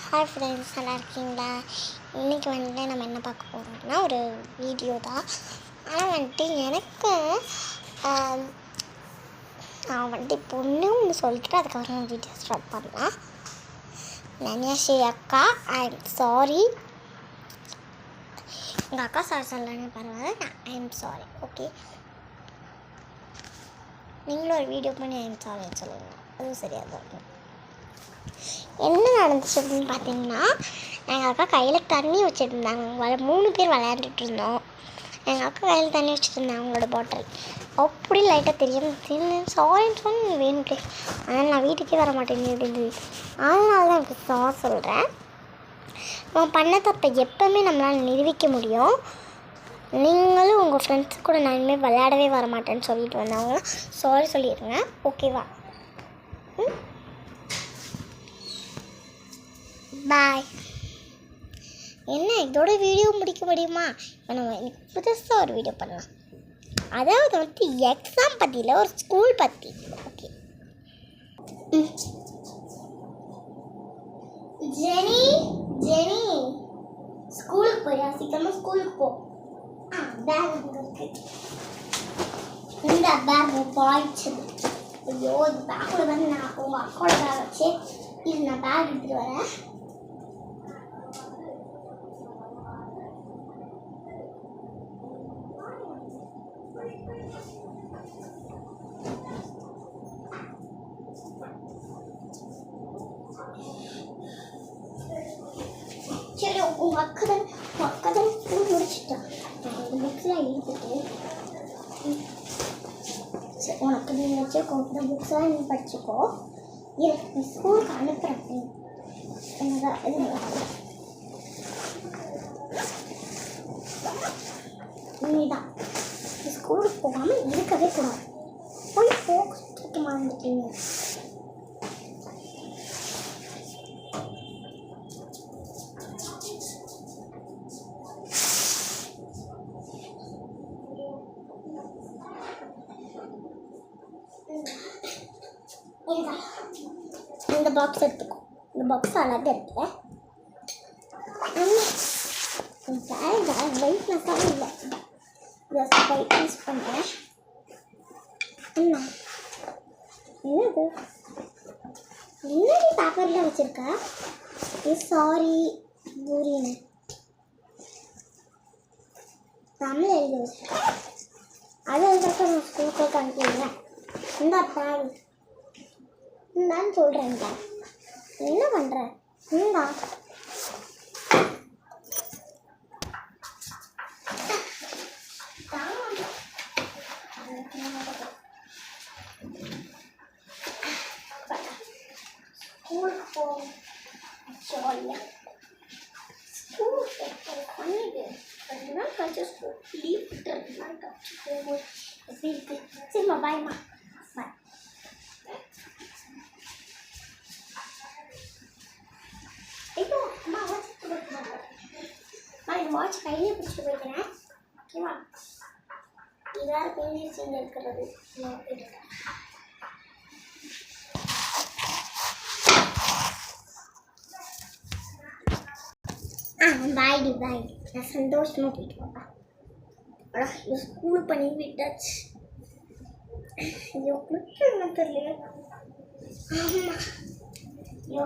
Hi friends, நல்லா இருக்கீங்களா? இன்றைக்கி வந்துட்டு நம்ம என்ன பார்க்க போகிறோம்னா ஒரு வீடியோ தான். ஆனால் வந்துட்டு எனக்கு நான் வந்துட்டு பொண்ணு ஒன்று சொல்லிட்டு அதுக்கப்புறம் வீடியோ ஸ்டார்ட் பண்ணலாம். நன்யாஷி அக்கா, ஐ எம் சாரி. எங்கள் அக்கா சாரி சொல்லலான்னு பரவாயில்ல, ஐ எம் சாரி. ஓகே, நீங்களும் ஒரு வீடியோ பண்ணி ஐ எம் சாரின்னு சொல்லுங்கள், அதுவும் சரியாக தான் இருக்கும். என்ன நடந்துச்சு அப்படின்னு பார்த்தீங்கன்னா, எங்கள் அக்கா கையில் தண்ணி வச்சுருந்தாங்க. 3 பேர் விளையாண்டுட்டு இருந்தோம். எங்கள் அக்கா கையில் தண்ணி வச்சுருந்தாங்க, அவங்களோட பாட்டில். அப்படி லைட்டாக தெரியும் சாரின்னு சொன்ன வேணும்ட்டு. ஆனால் நான் வீட்டுக்கே வர மாட்டேன் அப்படின்னு, அதனால தான் எனக்கு சாரி சொல்கிறேன். நம்ம பண்ண தப்பை எப்போவுமே நம்மளால் நிரூபிக்க முடியும். நீங்களும் உங்கள் ஃப்ரெண்ட்ஸு கூட நான் இனிமேல் விளையாடவே வர மாட்டேன்னு சொல்லிட்டு வந்தவங்க சாரி சொல்லிடுங்க, ஓகேவா? பாய். என்ன இதோட வீடியோ முடிக்க முடியுமா? இப்போ நம்ம எனக்கு புதுசாக ஒரு வீடியோ பண்ணலாம். அதாவது வந்துட்டு எக்ஸாம் பற்றி இல்லை, ஒரு ஸ்கூல் பற்றி. ஓகே. ஜெனி ஜெனி ஸ்கூலுக்கு போயா? சீக்கிரமாக ஸ்கூலுக்கு போ. பேக் அங்கே இருக்கு. இந்த பேக் போயிடுச்சு. ஐயோ, இந்த பேக்கில் வந்து நான் உங்கள் அக்காவோட பேக் வச்சு இது நான் பேக் எடுத்துகிட்டு வரேன். சரி, உங்கள் அக்கா தான் ஸ்கூல் முடிச்சுட்டான். அந்த புக்ஸ்லாம் எடுத்துட்டு சரி, உனக்கு நீ வச்சுக்கோ. இந்த புக்ஸ்லாம் நீ படிச்சுக்கோ. நீ ஸ்கூலுக்கு அனுப்புகிறேன். நீதான் ஸ்கூலுக்கு போகாமல் இருக்கவே கூடாது. போய் போக்கு மறந்துட்டீங்க. இந்த பாக்ஸ் எடுத்துக்கோ. இந்த பாக்ஸ் அழகாக இருக்குல்ல? வெயிட்னஸாகவும் இல்லை, ஜஸ்ட் வெயிட்னஸ் பண்ணுறேன். என்ன என்னது என்னடி பேப்பரில் வச்சுருக்கா? சாரி பூரின்னு தமிழ் எழுதி வச்சுருக்கேன். அது அதுக்கப்புறம் நான் ஸ்கூலுக்கு அனுப்பிடுறேன். இந்த பேக் இந்தான்னு சொல்கிறேன். என்ன பண்ணுற? இந்தா ஸ்கூலுக்கு போ. ஜாலியாக ஸ்கூல் பண்ணிட்டு 2 நாள் கழிச்சு ஸ்கூல் லீவ் 2 நாள் கழிச்சு போகும்போது எப்படி இருக்கு? சரிம்மா, பாய்மா. பாய். இப்போ அம்மா வாட்ச் கொடுக்குறாங்க. நான் வாட்ச் கையிலே பிடிச்சிட்டு போய்க்கிறேன், ஓகேவா? இது வேறு பெயிண்ட் சேர்ந்து இருக்கிறது. பாய்டி பாய். நான் சந்தோஷமாக போயிட்டு பாப்பா. இது ஸ்கூல் பண்ணி விட்டாச்சு. ஐயோ, என்ன தெரியல. ஆமாம், ஐயோ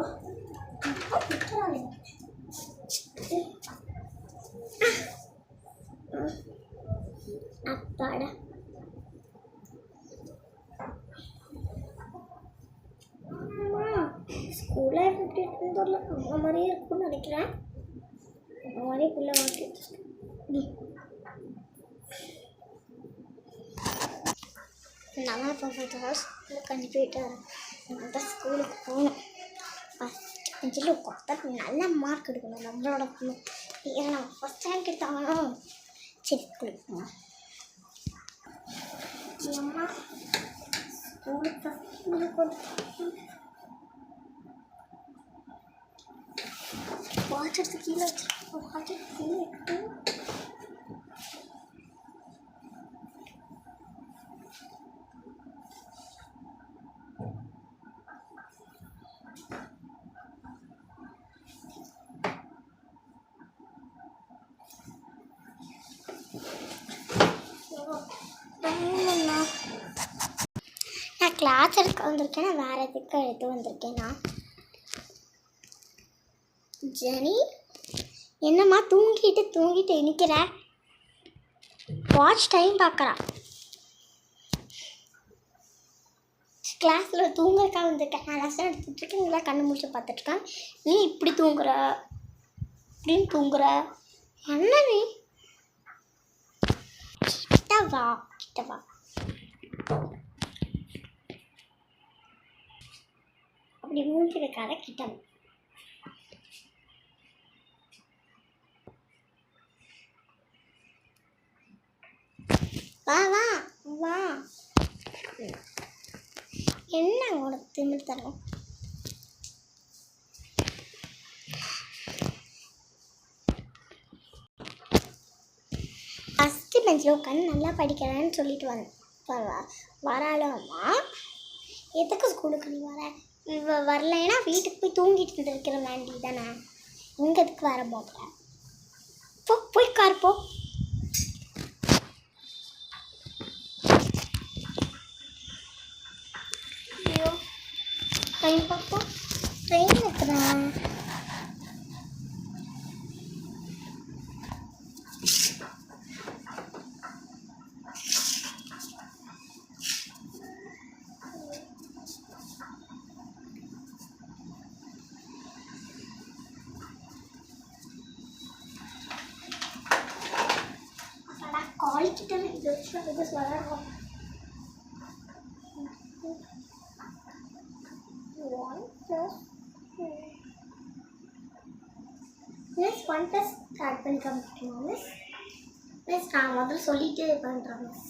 விட்டுறாங்க. அப்பாடா, ஸ்கூலில் எப்படி இருக்குன்னு அந்த மாதிரியே இருக்குன்னு நினைக்கிறேன். அந்த மாதிரியே புள்ள வாங்கி நல்லா இப்போ ஸ்கூலுக்கு அனுப்பிட்டு நான் தான் ஸ்கூலுக்கு போகணும். ஃபஸ்ட் பெஞ்சில் உட்காந்து நல்ல மார்க் எடுக்கணும். நம்மளோட ஏன்னா நம்ம ஃபஸ்ட் ரேங்க் எடுத்தாலும் சரி ஸ்கூலுக்கு போகணும். அம்மா ஸ்கூலுக்கு வாட்ச் எடுத்து கீழே வச்சிருக்கோம். வாட்ச் எடுத்து கீழே எடுத்து கிளாஸ் எடுக்க வந்திருக்கேன்னா வேறு எதுக்கு எடுத்து வந்திருக்கேன்னா ஜெனி என்னம்மா தூங்கிட்டு நிற்கிற வாட்ச் டைம் பார்க்குறா கிளாஸில் தூங்குறக்கா வந்திருக்கேன் நான் லெசன் எடுத்துகிட்ருக்கேன் நல்லா கண்ணு முடிச்சு பார்த்துட்ருக்கேன் நீ இப்படி தூங்குற இப்படின்னு தூங்குற என்ன நீ கிட்ட வா அப்படி மூஞ்சி வைக்காத கிட்ட வா வா வா என்ன உனக்கு திமிர் தரும் ஃபஸ்ட்டு பெஞ்சில் உட்காந்து நல்லா படிக்கிறேன்னு சொல்லிட்டு வராளம்மா எதுக்கு ஸ்கூலுக்கு நீ வரலைன்னா வீட்டுக்கு போய் தூங்கிட்டு இருக்கிற வேண்டி தானே இங்கே எதுக்கு வர போகிறேன் போய் கார்ப்போ ஐயோ ட்ரெயின் பார்ப்போம் ட்ரெயின் இருக்கிறேன் காலிக்கிட்ட இது சொல்லணும் மிஸ் 1 + ஆட் பண்ணி காமிக்கணும் மிஸ் நான் முதல்ல சொல்லிட்டு பண்ணுறேன் மிஸ்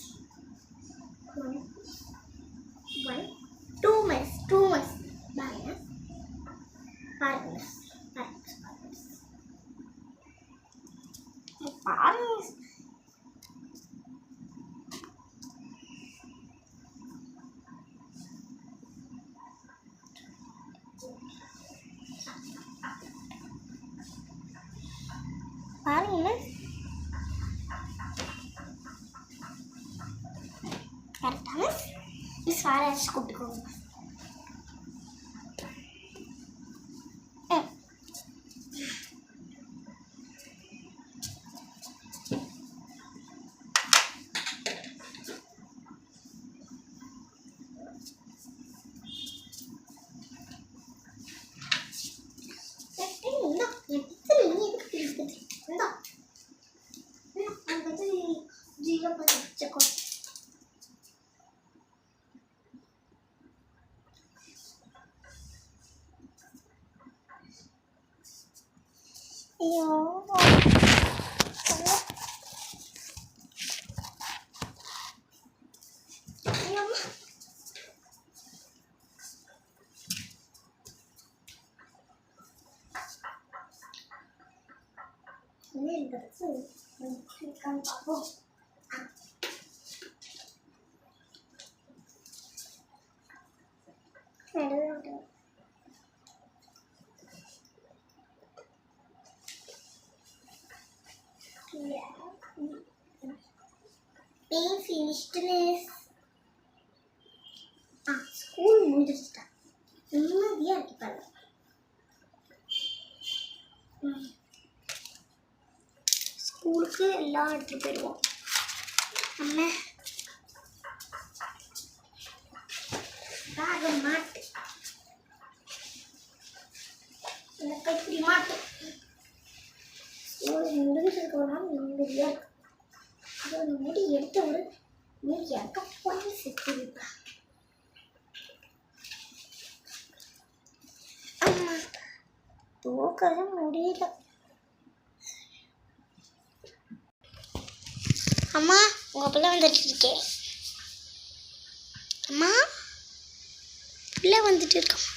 1 2 மிஸ் பாருங்க மிஸ் பாருங்க மிஸ் பாருங்க கரெக்டாக மிஸ் வேறு யாராச்சும் கூப்பிட்டுக்கோங்க ஐயோ பார்ப்போம் finished miss. ஸ்கூல் முடிஞ்சிருச்சா நிம்மதியாக இருக்கு பாரு ஸ்கூலுக்கு எல்லாம் எடுத்துகிட்டு போயிடுவோம் நம்ம பேக மாட்டு எனக்கு இப்படி மாட்டு ஸ்கூல் முடிஞ்சதுக்கப்புறம் நிம்மதியாக இருக்கு அது முடி எடுத்து விடு நீ எங்கே போய் செத்துருப்பா அம்மா தூக்கவே முடியல அம்மா உங்கள் பிள்ளை வந்துட்டு இருக்கே அம்மா பிள்ளை வந்துட்டு இருக்கம்மா